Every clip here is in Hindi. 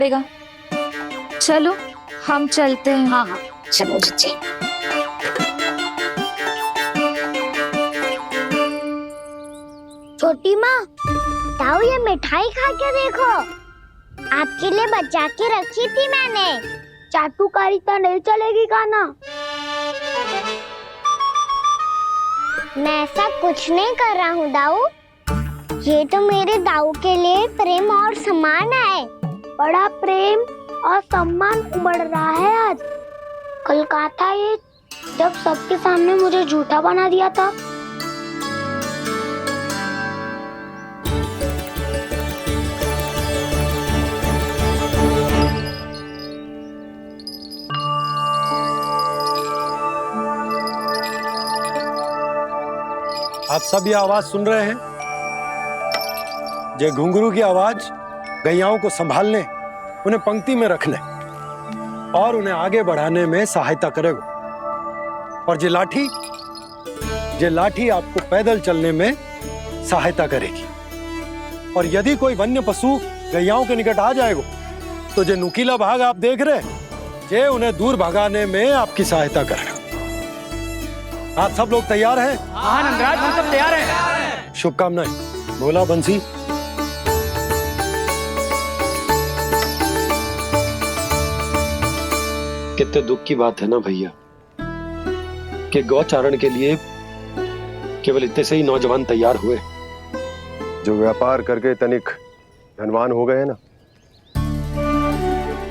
देगा। चलो हम चलते हैं। हाँ हाँ चलो जी। छोटी माँ, ताऊ ये मिठाई खा के देखो, आपके लिए बचा के रखी थी मैंने। चाटुकारिता नहीं चलेगी खाना। मैं ऐसा कुछ नहीं कर रहा हूँ दाऊ, ये तो मेरे दाऊ के लिए प्रेम और सम्मान है। बड़ा प्रेम और सम्मान उमड़ रहा है आज। कल कहा था ये जब सबके सामने मुझे झूठा बना दिया था। आप सब ये आवाज सुन रहे हैं? ये घुंघरू की आवाज गैयाओं को संभालने, उन्हें पंक्ति में रखने और उन्हें आगे बढ़ाने में सहायता करेगा। और ये लाठी आपको पैदल चलने में सहायता करेगी। और यदि कोई वन्य पशु गैयाओं के निकट आ जाएगा तो ये नुकीला भाग आप देख रहे हैं, ये उन्हें दूर भगाने में आपकी सहायता करेगा। आप सब लोग तैयार हैं? हाँ नंदराज, हम सब तैयार हैं। शुभकामनाएं। बोला बंसी। कितने दुख की बात है ना भैया कि गौचारण के लिए केवल इतने से ही नौजवान तैयार हुए जो व्यापार करके तनिक धनवान हो गए हैं ना,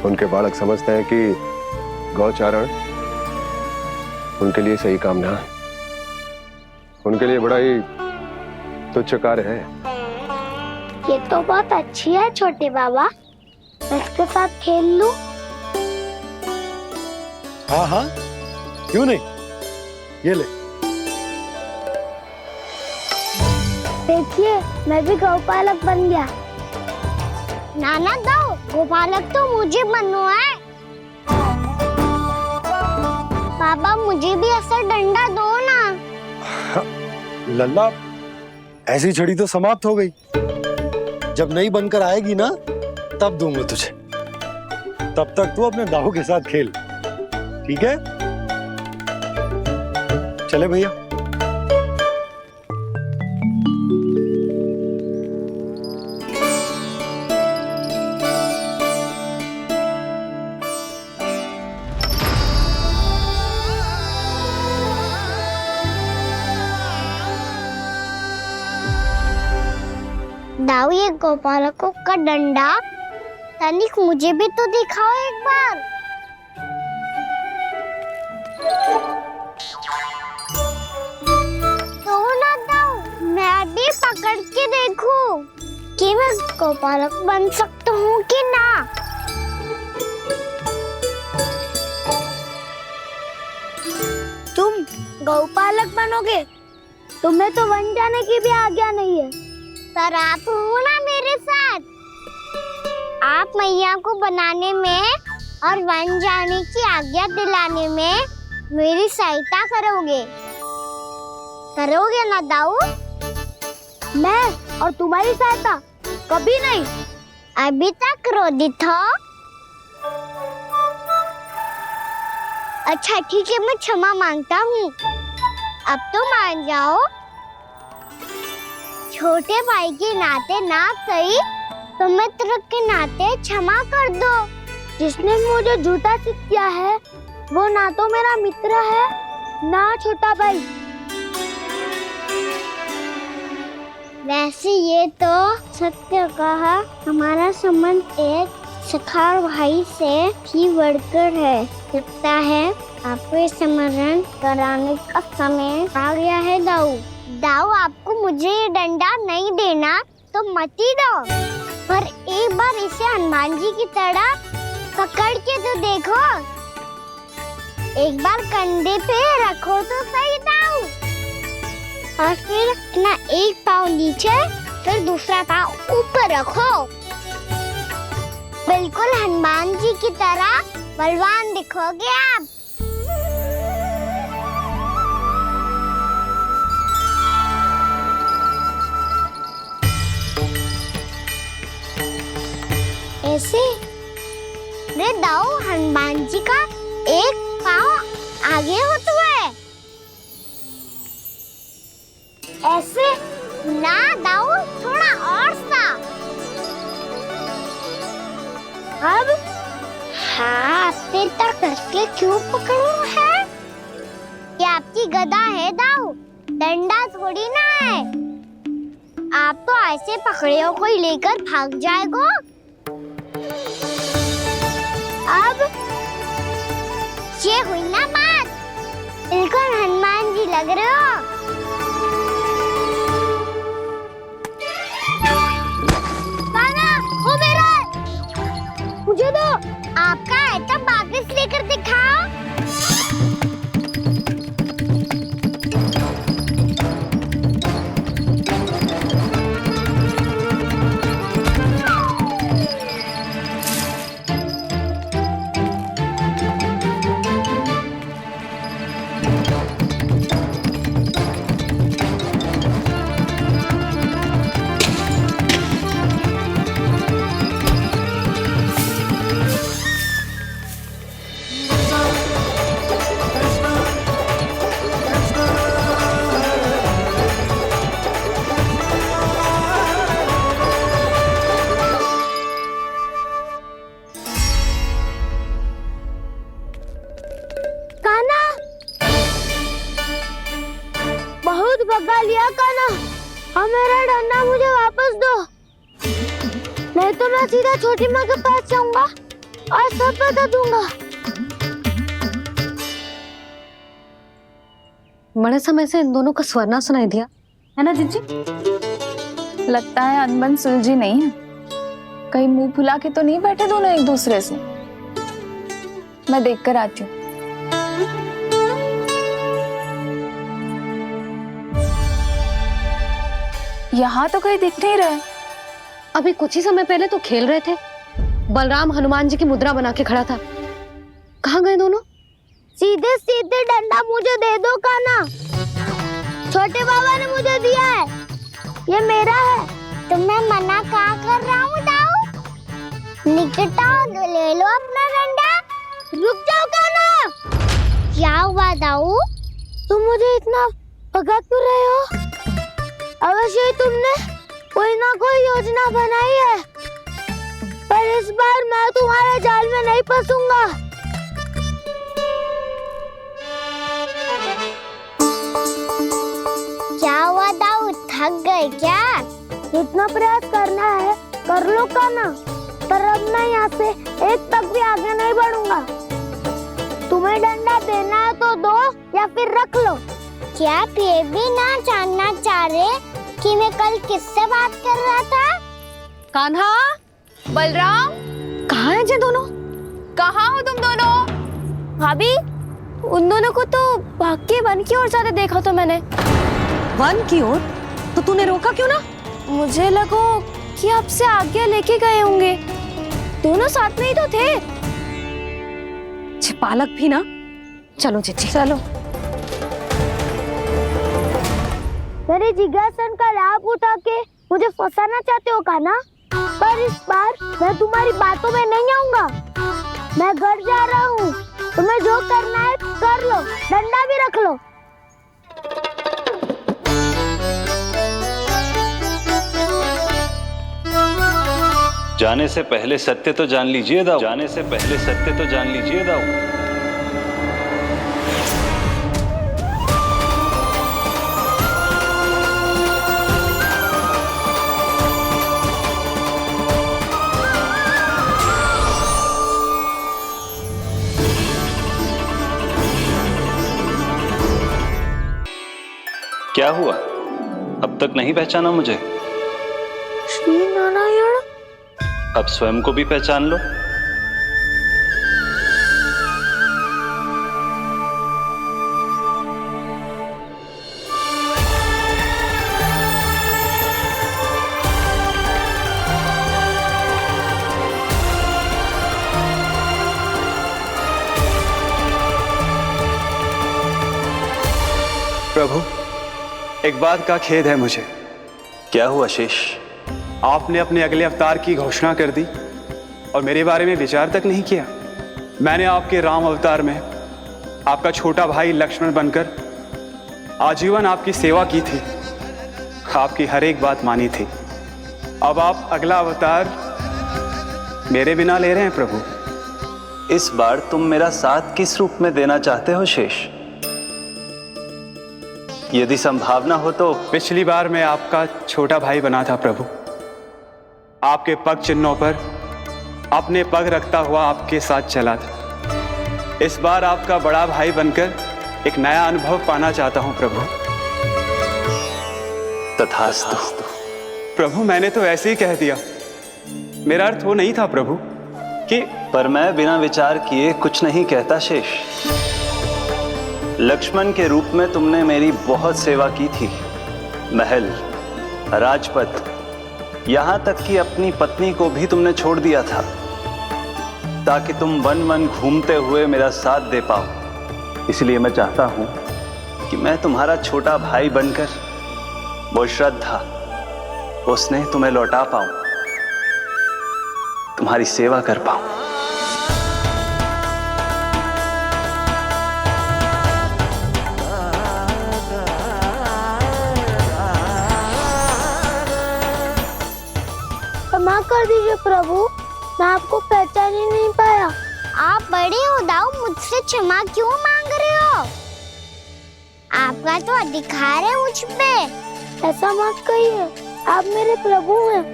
उनके बालक समझते हैं कि गौचारण उनके लिए सही काम ना है, उनके लिए बड़ा ही तुच्छ कार्य है। ये तो बहुत अच्छी है छोटे बाबा, मैं इसके साथ खेल लूं? हाँ हाँ क्यों नहीं, ये ले। देखिए मैं भी गौपालक बन गया। नाना दाऊ, गौपालक तो मुझे बनना है। बाबा मुझे भी ऐसा डंडा दो ना। लल्ला, ऐसी छड़ी तो समाप्त हो गई, जब नई बनकर आएगी ना तब दूंगा तुझे। तब तक तू अपने दाऊ के साथ खेल, ठीक है? चले भैया। दाऊ, ये गोपालकों का डंडा तनिक मुझे भी तो दिखाओ एक बार। तो ना दाऊ, मैं भी पकड़ के देखूं कि मैं गोपालक बन सकता हूँ कि ना। तुम गौपालक बनोगे? तुम्हें तो वन जाने की भी आज्ञा नहीं है। पर आप हो ना मेरे साथ, आप मैया को बनाने में और वन जाने की आज्ञा दिलाने में मेरी सहायता करोगे ना दाऊ? मैं और तुम्हारी सहायता कभी नहीं। अभी तक क्रोधित हो? अच्छा ठीक है, मैं क्षमा मांगता हूँ, अब तो मान जाओ। छोटे भाई के नाते ना सही तो मित्र के नाते क्षमा कर दो। जिसने मुझे झूठा सिद्ध किया है वो ना तो मेरा मित्र है ना छोटा भाई। वैसे ये तो सत्य कहा, हमारा संबंध एक सखा भाई से भी बढ़कर है। लगता है आपको स्मरण कराने का समय आ गया है दाऊ। दाऊ, आपको मुझे ये डंडा नहीं देना तो मत ही दो, पर एक बार इसे हनुमान जी की तरह पकड़ के तो देखो। एक बार कंधे पे रखो तो सही दाऊ, और फिर अपना एक पाँव नीचे फिर दूसरा पाँव ऊपर रखो। बिल्कुल हनुमान जी की तरह बलवान दिखोगे आप। ऐसे रे दाऊ, हनुमान जी का एक पाँव आगे होता है। ऐसे ना दाऊ, थोड़ा और सा। अब हाथ पे तक कसके क्यों पकड़ो है? ये आपकी गदा है दाऊ, डंडा थोड़ी ना है। आप तो ऐसे पकड़े हो कोई लेकर भाग जाएगा। अब ये हुई ना बात, बिल्कुल हनुमान जी लग रहे हो। कान्हा, वो मेरा, मुझे दो। आपका है तो वापस लेकर दिखाओ। बहुत भगा लिया कान्हा, अब मेरा डंडा मुझे वापस दो, नहीं तो मैं सीधा छोटी माँ के पास जाऊंगा और सब बता दूंगा। बड़े समय से इन दोनों का स्वर ना सुनाई दिया, है ना जीजी? लगता है अनबन सुलझी नहीं है। कहीं मुंह फुला के तो नहीं बैठे दोनों एक दूसरे से। मैं देख कर आती हूँ। यहाँ तो कहीं दिख नहीं रहा। अभी कुछ ही समय पहले तो खेल रहे थे। बलराम हनुमान जी की मुद्रा बना के खड़ा था। कहाँ गए दोनों? सीधे सीधे डंडा मुझे दे दो कान्हा, छोटे बाबा ने मुझे दिया है, ये मेरा है। तो मैं मना कहाँ कर रहा हूँ दाऊ? निकट आओ, ले लो अपना डंडा। रुक जाओ कान्हा। क्या हुआ दाऊ? तुम मुझे इतना भगा क्यों रहे हो? अवश्य ही तुमने कोई ना कोई योजना बनाई है, पर इस बार मैं तुम्हारे जाल में नहीं फंसूंगा। क्या हुआ दाऊ, थक गए क्या? इतना प्रयास करना है कर लो कान्हा, पर अब मैं यहाँ से एक तक भी आगे नहीं बढ़ूंगा। तुम्हें डंडा देना है तो दो या फिर रख लो। क्या आप ये भी ना जानना चाह रहे कि मैं कल किससे बात कर रहा था? कान्हा, बलराम, कहाँ हैं ये दोनों? कहाँ हो तुम दोनों? भाभी, उन दोनों को तो भाग के वन की ओर जाते देखा तो मैंने। वन की ओर? तो तूने रोका क्यों ना? मुझे लगा कि आपसे आगे लेके गए होंगे। दोनों साथ में ही तो थे। छिपालक भी ना। चलो जीजी, चलो। मेरे जिज्ञासन का लाभ उठा के मुझे फंसाना चाहते हो कान्हा, पर इस बार मैं तुम्हारी बातों में नहीं आऊंगा। मैं घर जा रहा हूँ, तुम्हें जो करना है कर लो, डंडा भी रख लो। जाने से पहले सत्य तो जान लीजिए दाऊ, जाने से पहले सत्य तो जान लीजिए दाऊ। क्या हुआ, अब तक नहीं पहचाना मुझे? श्री नारायण। अब स्वयं को भी पहचान लो। प्रभु, एक बात का खेद है मुझे। क्या हुआ शेष? आपने अपने अगले अवतार की घोषणा कर दी, और मेरे बारे में विचार तक नहीं किया। मैंने आपके राम अवतार में आपका छोटा भाई लक्ष्मण बनकर आजीवन आपकी सेवा की थी, आपकी हर एक बात मानी थी। अब आप अगला अवतार मेरे बिना ले रहे हैं प्रभु। इस बार तुम मेरा साथ किस रूप में देना चाहते हो शेष? यदि संभावना हो तो। पिछली बार मैं आपका छोटा भाई बना था प्रभु, आपके पग चिन्हों पर अपने पग रखता हुआ आपके साथ चला था। इस बार आपका बड़ा भाई बनकर एक नया अनुभव पाना चाहता हूं प्रभु। तथास्तु। प्रभु मैंने तो ऐसे ही कह दिया, मेरा अर्थ वो नहीं था प्रभु कि। पर मैं बिना विचार किए कुछ नहीं कहता शेष। लक्ष्मण के रूप में तुमने मेरी बहुत सेवा की थी। महल, राजपथ, यहां तक कि अपनी पत्नी को भी तुमने छोड़ दिया था ताकि तुम वन वन घूमते हुए मेरा साथ दे पाओ। इसलिए मैं चाहता हूं कि मैं तुम्हारा छोटा भाई बनकर वो श्रद्धा, वो स्नेह तुम्हें लौटा पाऊं, तुम्हारी सेवा कर पाऊं। क्षमा कर दीजिए प्रभु, मैं आपको पहचान ही नहीं पाया। आप बड़े हो दाऊ, मुझसे क्षमा क्यों मांग रहे हो? आपका तो अधिकार है मुझ पे। ऐसा मत कहिए, आप मेरे प्रभु हैं।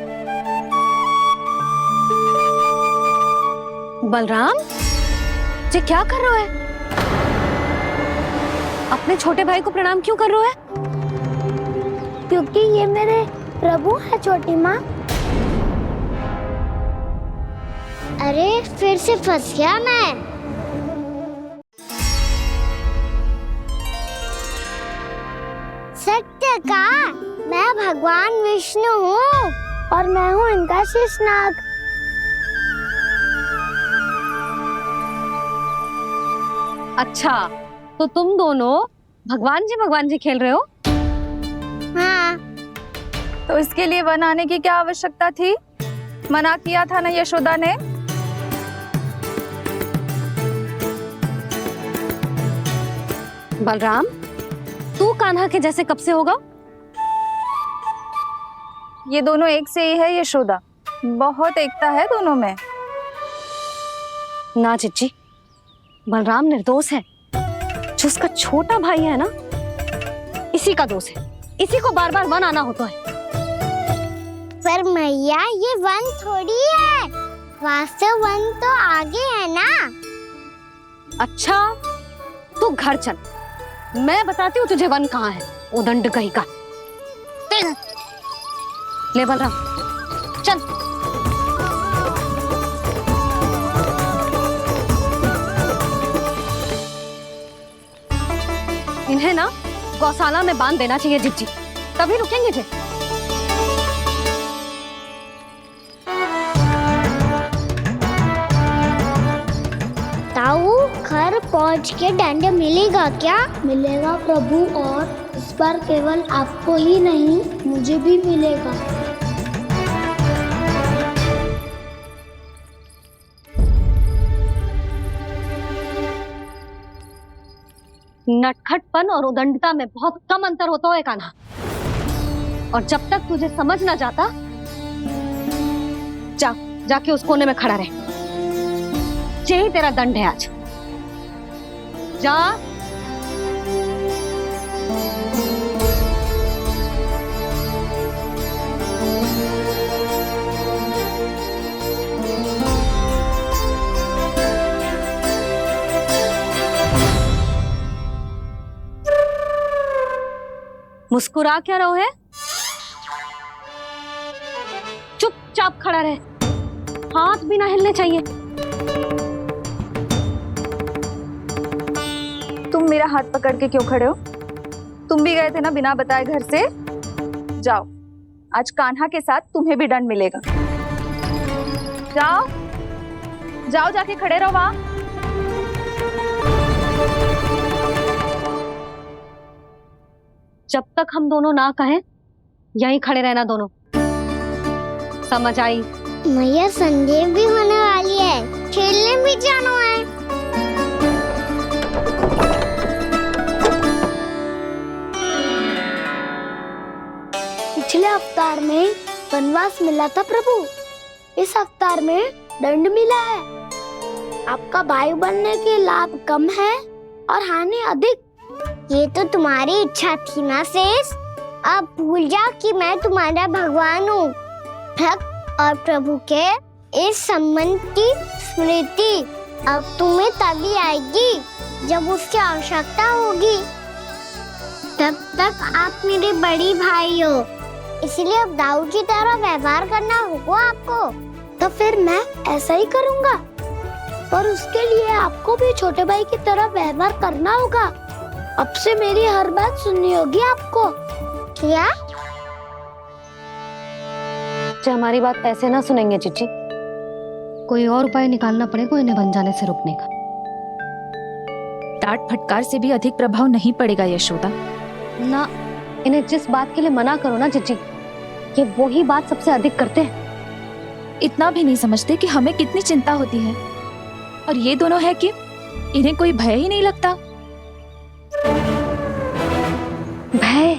बलराम जी क्या कर रहे हो? अपने छोटे भाई को प्रणाम क्यों कर रहे हो? क्योंकि ये मेरे प्रभु है छोटी माँ। अरे फिर से फंस गया मैं। सत्य का मैं भगवान विष्णु हूँ और मैं हूँ इनका शेषनाग। अच्छा, तो तुम दोनों भगवान जी खेल रहे हो? हाँ। तो इसके लिए वन आने की क्या आवश्यकता थी? मना किया था ना यशोदा ने। बलराम, तू कान्हा के जैसे कब से होगा? ये दोनों एक से ही है यशोदा, बहुत एकता है दोनों में। ना चिच्ची, बलराम निर्दोष है। जो उसका छोटा भाई है ना, इसी का दोष है। इसी को बार बार वन आना होता है। पर मैया ये वन थोड़ी है, वास्तव वन तो आगे है ना। अच्छा, तू घर चल, मैं बताती हूँ तुझे वन कहाँ है। उदंड कहीं का। ले बलराम चल। इन्हें ना गौशाला में बांध देना चाहिए जिज्जी, तभी रुकेंगे जे। ताऊ, घर पहुंच के दंड मिलेगा क्या? मिलेगा प्रभु, और इस बार केवल आपको ही नहीं मुझे भी मिलेगा। नटखटपन और उदंडता में बहुत कम अंतर होता है कान्हा, और जब तक तुझे समझ ना जाता, जाके उस कोने में खड़ा रहे। यही तेरा दंड है आज। जा। मुस्कुरा क्या रहो है? चुपचाप खड़ा रहे, हाथ भी ना हिलने चाहिए। तुम मेरा हाथ पकड़ के क्यों खड़े हो? तुम भी गए थे ना बिना बताए घर से। जाओ, आज कान्हा के साथ तुम्हें भी दंड मिलेगा। जाओ जाओ, जाके खड़े रहो वहां। जब तक हम दोनों ना कहें, यहीं खड़े रहना दोनों। समझ आई? मैया संदेह भी होने वाला वाली है, खेलने भी जाना है। पिछले अवतार में वनवास मिला था प्रभु, इस अवतार में दंड मिला है। आपका भाई बनने के लाभ कम है और हानि अधिक। ये तो तुम्हारी इच्छा थी ना शेष। अब भूल जा कि मैं तुम्हारा भगवान हूँ। भक्त और प्रभु के इस संबंध की स्मृति अब तुम्हें तभी आएगी जब उसकी आवश्यकता होगी। तब तक आप मेरे बड़ी भाई हो, इसलिए अब दाऊ की तरह व्यवहार करना होगा आपको। तो फिर मैं ऐसा ही करूँगा, पर उसके लिए आपको भी छोटे भाई की तरह व्यवहार करना होगा। अब से मेरी हर बात सुननी होगी आपको। क्या? हमारी बात ऐसे ना सुनेंगे चिच्ची, कोई और उपाय निकालना पड़ेगा इन्हें बन जाने से रुकने का। डांट फटकार से भी अधिक प्रभाव नहीं पड़ेगा यशोदा। ना, इन्हें जिस बात के लिए मना करो ना चिच्ची, ये वही बात सबसे अधिक करते हैं। इतना भी नहीं समझते कि हमें कितनी चिंता होती है, और ये दोनों है कि इन्हें कोई भय ही नहीं लगता। भय?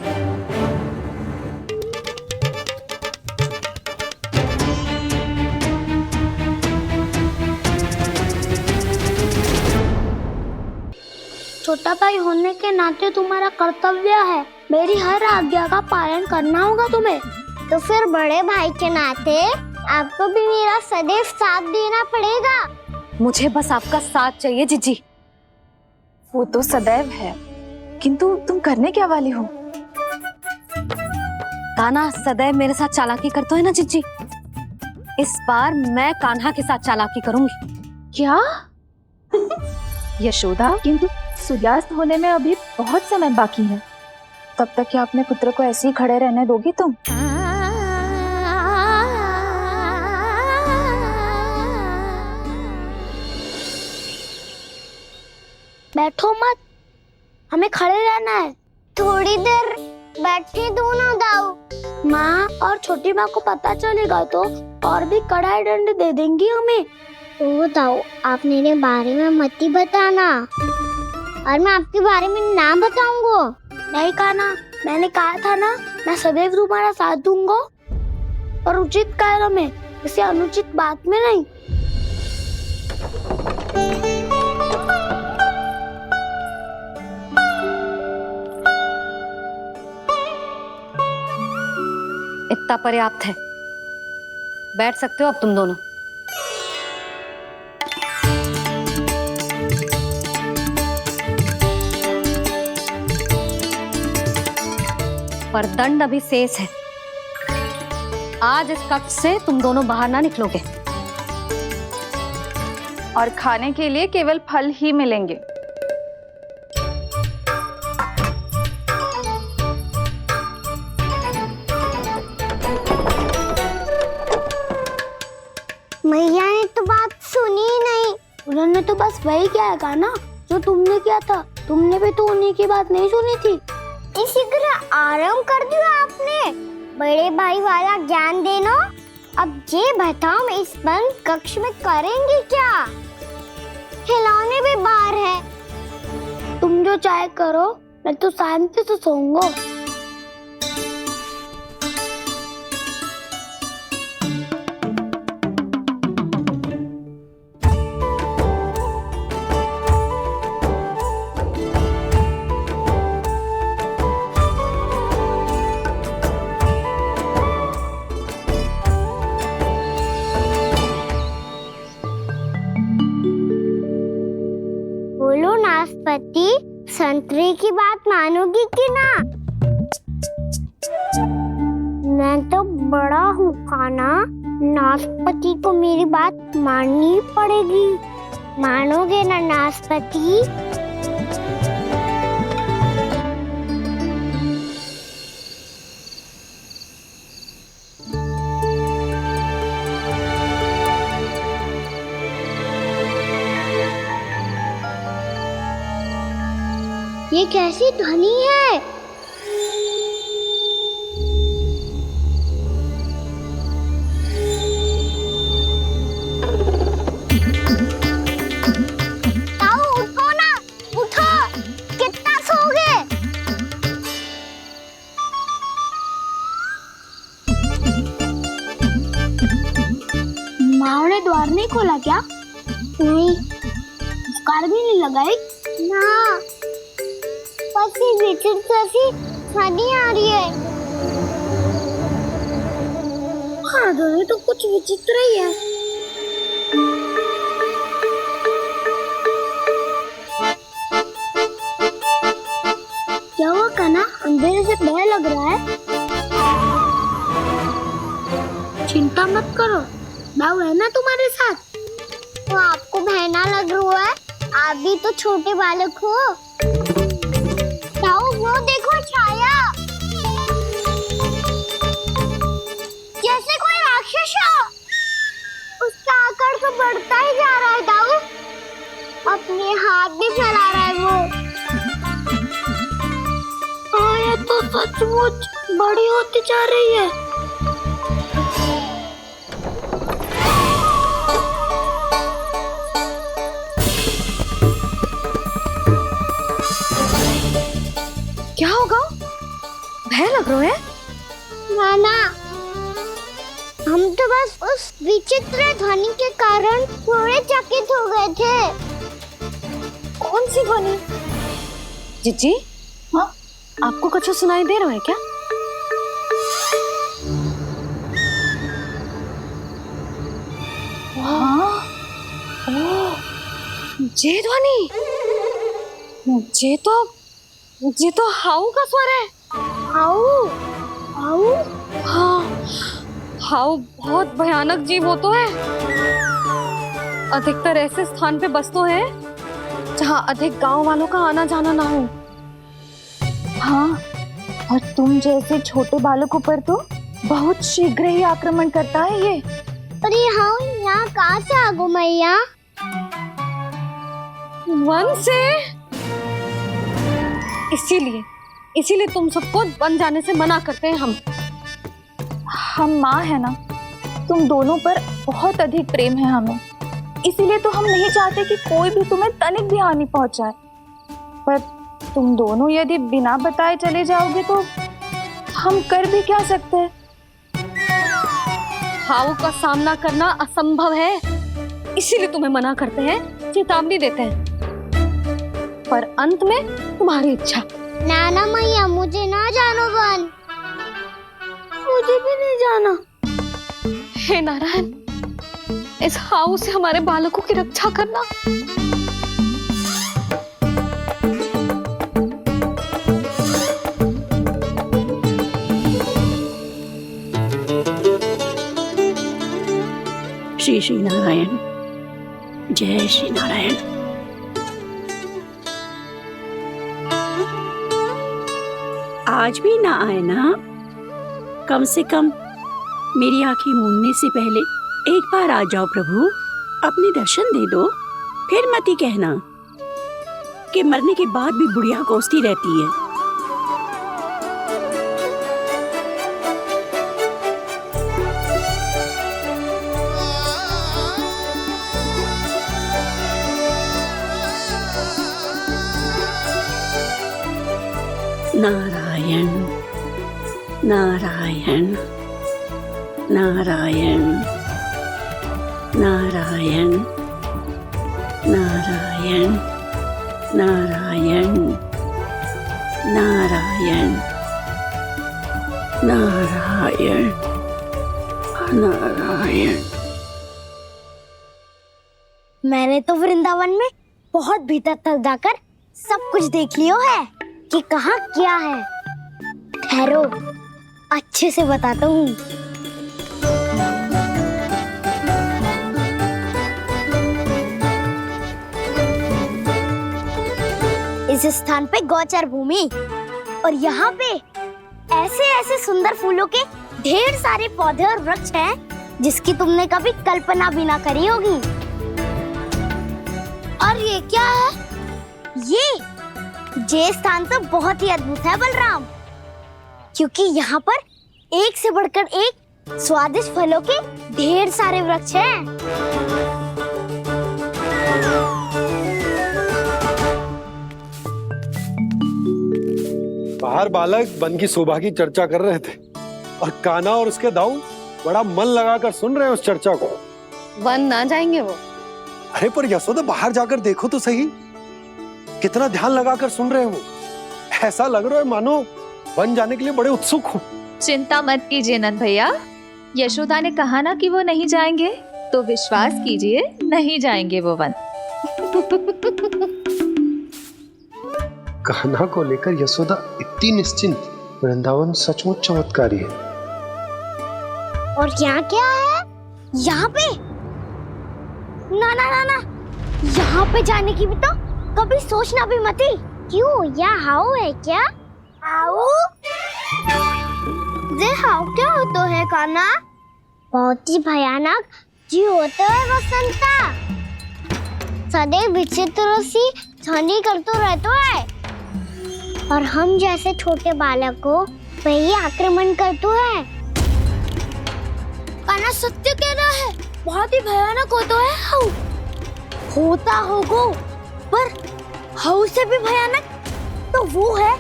छोटा भाई होने के नाते तुम्हारा कर्तव्य है, मेरी हर आज्ञा का पालन करना होगा तुम्हें। तो फिर बड़े भाई के नाते आपको भी मेरा सदैव साथ देना पड़ेगा। मुझे बस आपका साथ चाहिए जीजी। वो तो सदैव है, किंतु तुम करने क्या वाली हो? कान्हा सदैव मेरे साथ चालाकी करता है ना जीजी, इस बार मैं कान्हा के साथ चालाकी करूंगी। क्या? यशोदा, किंतु सूर्यास्त होने में अभी बहुत समय बाकी है, तब तक क्या अपने पुत्र को ऐसे ही खड़े रहने दोगी तुम? बैठो मत, हमें खड़े रहना है। थोड़ी देर बैठे दो ना दाऊ। माँ और छोटी माँ को पता चलेगा तो और भी कड़ा दंड दे देंगी हमें। ओ दाऊ, आप मेरे बारे में मत ही बताना, और मैं आपके बारे में ना बताऊंगा। नहीं कान्हा, मैंने कहा था ना, मैं सदैव तुम्हारा साथ दूंगा, और उचित कार्य में, किसी अनुचित बात में नहीं। इतना पर्याप्त है, बैठ सकते हो अब तुम दोनों। पर दंड अभी शेष है। आज इस कक्ष से तुम दोनों बाहर ना निकलोगे, और खाने के लिए केवल फल ही मिलेंगे। मैया ने तो बात सुनी ही नहीं। उन्होंने तो बस वही किया है ना जो तुमने किया था। तुमने भी तो उन्हीं की बात नहीं सुनी थी। इसी तरह आराम कर दिया आपने। बड़े भाई वाला ज्ञान देना। अब ये बताओ, मैं इस बंद कक्ष में करेंगे क्या? खिलौने भी बाहर है। तुम जो चाहे करो, मैं तो शांति से सोऊंगा। बोलो नाशपाती, संतरे की बात मानोगी कि ना? मैं तो बड़ा हूँ कान्हा, नाशपाती को मेरी बात माननी पड़ेगी। मानोगे ना नाशपाती? ये कैसी ध्वनि है? नहीं, कार भी नहीं लगाई ना, बस ये विचित्र सी ध्वनि आ रही है। हाँ, ध्वनि तो कुछ विचित्र ही है। क्या हुआ कान्हा, अंधेरे से डर लग रहा है? चिंता मत करो, दाऊ है ना तुम्हारे साथ। तो आपको बहना लग रहा है, आप भी तो छोटे बालक हो। दाऊ वो देखो छाया, जैसे कोई राक्षस हो। उसका आकार तो बढ़ता ही जा रहा है दाऊ, अपने हाथ भी फैला रहा है वो। ये तो सचमुच बड़ी होती जा रही है। क्या होगा? भय लग रहा है? नाना, हम तो बस उस विचित्र ध्वनि के कारण थोड़े चकित हो गए थे। कौन सी ध्वनि? जीजी, हाँ, आपको कुछ सुनाई दे रहा है क्या? हाँ, ओह, ये ध्वनि, ये तो हाउ का स्वर है। हाउ? हाउ? हाँ, हाउ बहुत भयानक जीव होता है। अधिकतर ऐसे स्थान पे बसते हैं जहाँ अधिक गांव वालों का आना जाना ना हो। हाँ, और तुम जैसे छोटे बालकों पर तो बहुत शीघ्र ही आक्रमण करता है ये। अरे हाउ यहाँ कहाँ से आ गो मैया? वन से। इसीलिए तुम सबको वन जाने से मना करते हैं हम माँ है ना, तुम दोनों पर बहुत अधिक प्रेम है हमें, इसीलिए तो हम नहीं चाहते कि कोई भी तुम्हें तनिक भी हानि पहुंचाए। पर तुम दोनों यदि बिना बताए चले जाओगे तो हम कर भी क्या सकते हैं? हाउ का सामना करना असंभव है, इसीलिए तुम्हें मना करते हैं, चेतावनी देते हैं। पर अंत में तुम्हारी इच्छा। नाना मैया, मुझे ना जानो वन, मुझे भी नहीं जाना। हे नारायण, इस हाउ से हमारे बालकों की रक्षा करना। श्री श्री नारायण, जय श्री नारायण। आज भी ना आए ना? कम से कम मेरी आंखें मूंदने से पहले एक बार आ जाओ प्रभु, अपने दर्शन दे दो। फिर मत ही कहना कि मरने के बाद भी बुढ़िया कोसती रहती है। नारायण नारायण नारायण नारायण नारायण नारायण नारायण नारायण नारायण। मैंने तो वृंदावन में बहुत भीतर तक जाकर सब कुछ देख लियो है कि कहाँ क्या है। ठहरो, अच्छे से बताता हूँ। इस स्थान पे गौचर भूमि और यहाँ पे ऐसे ऐसे सुंदर फूलों के ढेर सारे पौधे और वृक्ष हैं जिसकी तुमने कभी कल्पना भी ना करी होगी। और ये क्या है? ये स्थान तो बहुत ही अद्भुत है बलराम, क्योंकि यहाँ पर एक से बढ़कर एक स्वादिष्ट फलों के ढेर सारे वृक्ष हैं। बाहर बालक वन की शोभा की चर्चा कर रहे थे और कान्हा और उसके दाऊ बड़ा मन लगाकर सुन रहे हैं उस चर्चा को। वन ना जाएंगे वो? अरे पर यशोदा बाहर जाकर देखो तो सही, कितना ध्यान लगाकर सुन रहे हो। ऐसा लग रहा है मानो वन जाने के लिए बड़े उत्सुक हो। चिंता मत कीजिए नंद भैया, यशोदा ने कहा ना कि वो नहीं जाएंगे, तो विश्वास कीजिए नहीं जाएंगे वो वन। कान्हा को लेकर यशोदा इतनी निश्चिंत, वृंदावन सचमुच चमत्कारी है। और यहाँ क्या है? यहाँ पे ना ना ना ना, यहाँ पे जाने की भी तो कभी सोचना भी मत ही। क्यों, यहाँ हाउ है क्या? हाउ? ये हाउ क्या होता है कान्हा? बहुत ही भयानक जी होता है वसंता। सदैव विचित्र सी ध्वनि करते रहता है और हम जैसे छोटे बालक को वही आक्रमण करते हैं। कान्हा सत्य कह रहा है, बहुत ही भयानक होता है हाउ। होता होगा, पर हाउ से भी भयानक तो वो है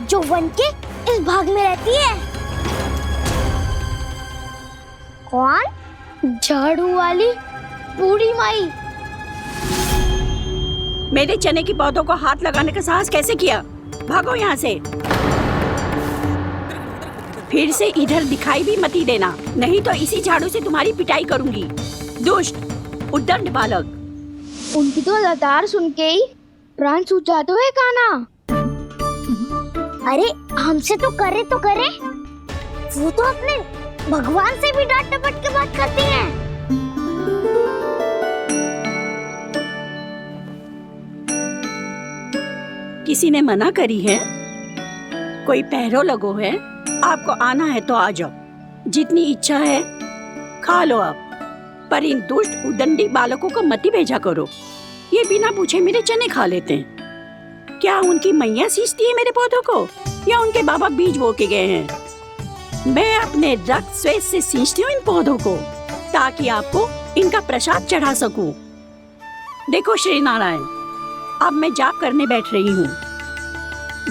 जो वन के इस भाग में रहती है। कौन? झाड़ू वाली बूढ़ी माई। मेरे चने की पौधों को हाथ लगाने का साहस कैसे किया? भागो यहाँ से। फिर से इधर दिखाई भी मत देना, नहीं तो इसी झाड़ू से तुम्हारी पिटाई करूंगी। दुष्ट उद्दंड बालक। उनकी तो लतार सुन के ही प्राण सूझ जाते हैं कान्हा। अरे हमसे तो करे, वो तो अपने भगवान से भी डांट डपट के बात करती हैं। किसी ने मना करी है? कोई पहरो लगो है? आपको आना है तो आ जाओ, जितनी इच्छा है खा लो आप, पर इन दुष्ट उदंडी बालकों को मत ही भेजा करो। ये बिना पूछे मेरे चने खा लेते हैं। क्या उनकी मैया सींचती है मेरे पौधों को, या उनके बाबा बीज बो के गए हैं? मैं अपने रक्त स्वेद से सींचती हूँ इन पौधों को, ताकि आपको इनका प्रसाद चढ़ा सकूं। देखो श्री नारायण, अब मैं जाप करने बैठ रही हूँ।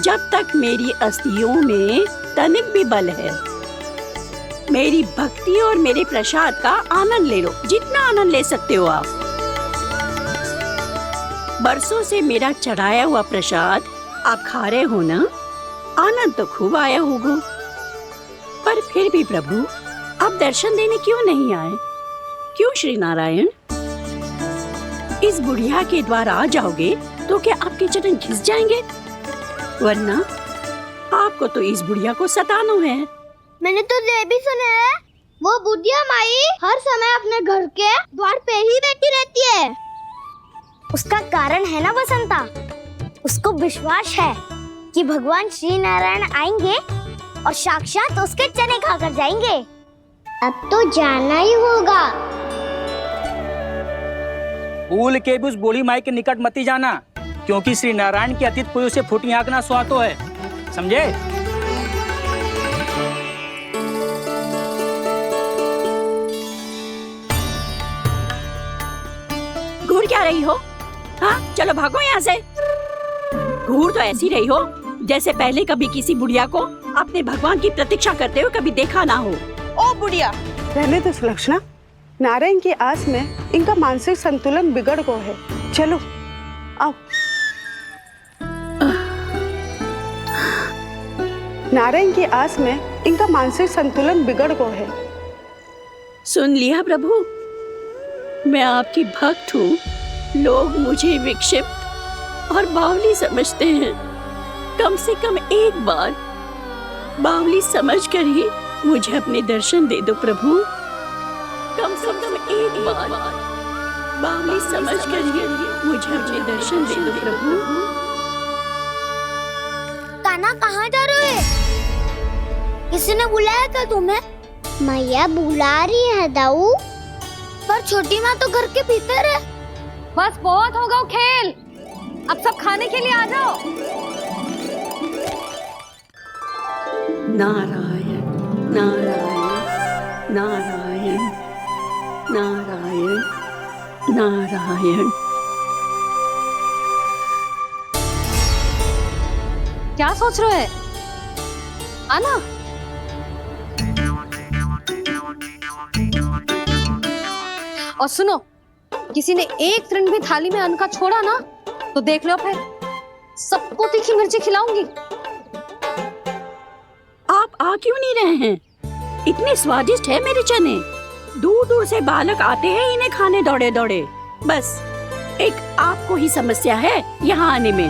जब तक मेरी अस्थियों में तनिक भी बल है, मेरी भक्ति और मेरे प्रसाद का आनंद ले लो, जितना आनंद ले सकते हो आप। बरसों से मेरा चढ़ाया हुआ प्रसाद आप खा रहे हो ना, आनंद तो खूब आया होगा। पर फिर भी प्रभु, आप दर्शन देने क्यों नहीं आए? क्यों श्री नारायण? इस बुढ़िया के द्वार आ जाओगे तो क्या आपके चरण घिस जाएंगे? वरना आपको तो इस बुढ़िया को सताना है। मैंने तो ये भी सुना है, वो बुढ़िया माई हर समय अपने घर के द्वार पे ही बैठी रहती है। उसका कारण है ना बसंता, उसको विश्वास है कि भगवान श्री नारायण आएंगे और साक्षात उसके चने खाकर जाएंगे। अब तो जाना ही होगा। भूल के भी उस बूढ़ी माई के निकट मत ही जाना, क्योंकि श्री नारायण की अतीत कोई उसे फूटी आंकना स्वातो है, समझे? घूर क्या रही हो? हाँ, चलो भागो यहाँ से। घूर तो ऐसी रही हो जैसे पहले कभी किसी बुढ़िया को अपने भगवान की प्रतीक्षा करते हुए कभी देखा ना हो। ओ बुढ़िया, रहने तो सुलक्षणा, नारायण की आस में इनका मानसिक संतुलन बिगड़ गया है। चलो आओ। नारायण की आस में इनका मानसिक संतुलन बिगड़ गया है। सुन लिया प्रभु, मैं आपकी भक्त हूँ। लोग मुझे विक्षिप्त और बावली समझते हैं। कम से कम एक बार बावली समझकर ही मुझे अपने दर्शन दे दो प्रभु। कम से कम एक बार बावली समझकर ही मुझे अपने दर्शन दे दो प्रभु। कान्हा कहाँ जा रहे हो? किसी ने बुलाया था तुम्हें? मैया बुला रही है दाऊ, पर छोटी माँ तो घर के भीतर है। बस बहुत होगा खेल, अब सब खाने के लिए आ जाओ। नारायण नारायण नारायण नारायण नारायण। क्या सोच रहे हैं? आना। और सुनो, किसी ने एक तृण भी थाली में अन्न का छोड़ा ना तो देख लो फिर सबको तीखी मिर्ची खिलाऊंगी। आप आ क्यों नहीं रहे हैं? इतने स्वादिष्ट है मेरे चने। दूर दूर से बालक आते हैं इन्हें खाने दौड़े दौड़े। बस एक आपको ही समस्या है यहाँ आने में।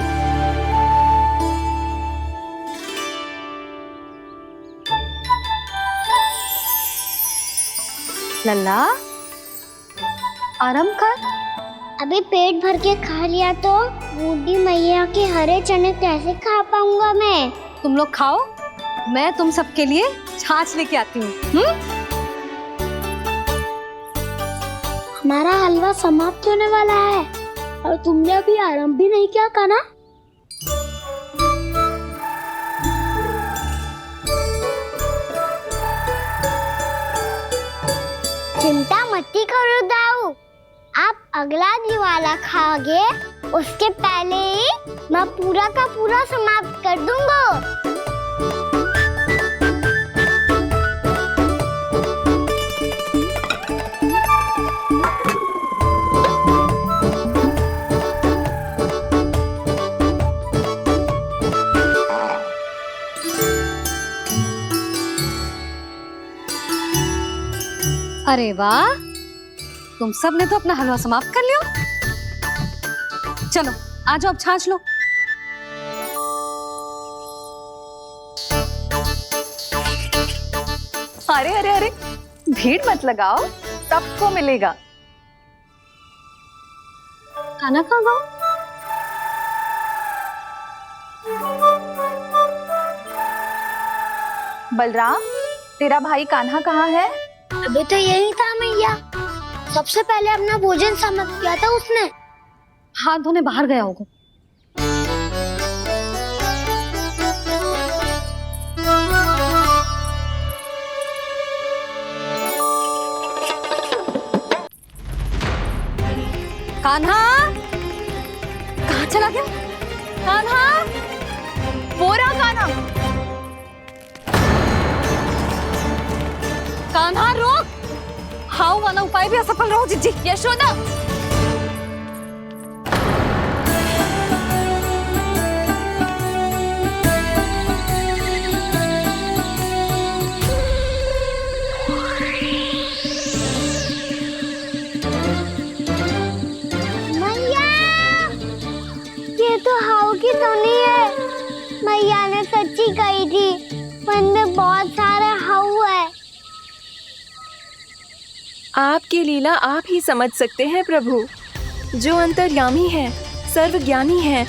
लल्ला आराम कर। अभी पेट भर के खा लिया तो बूढ़ी मैया के हरे चने कैसे खा पाऊंगा मैं? तुम लोग खाओ, मैं तुम सबके लिए छाछ लेके आती हूँ। हमारा हलवा समाप्त होने वाला है और तुमने अभी आराम भी नहीं किया कान्हा। चिंता मत करो दाऊ, आप अगला दिवाला खाओगे उसके पहले ही मैं पूरा का पूरा समाप्त कर दूंगा। अरे वाह, तुम सब ने तो अपना हलवा समाप्त कर लिया। चलो आ जाओ, अब छाछ लो। अरे अरे अरे, भीड़ मत लगाओ, सबको मिलेगा। खाना खा गो। बलराम, तेरा भाई कान्हा कहाँ है? अभी तो यही था मैया, सबसे पहले अपना भोजन समाप्त किया था उसने। हाथ धोने बाहर गया होगा। कान्हा कहाँ चला गया? कान्हा, वो रहा कान्हा। कान्हा रोक, हाउ वाला उपाय भी असफल रहो जिज्जी। यशोदा, मैया, ये तो हाउ की धुनी है। मैया ने सच्ची कही थी, वन में बहुत सारे हाउ है। आपकी लीला आप ही समझ सकते हैं प्रभु। जो अंतर्यामी है, सर्वज्ञानी है,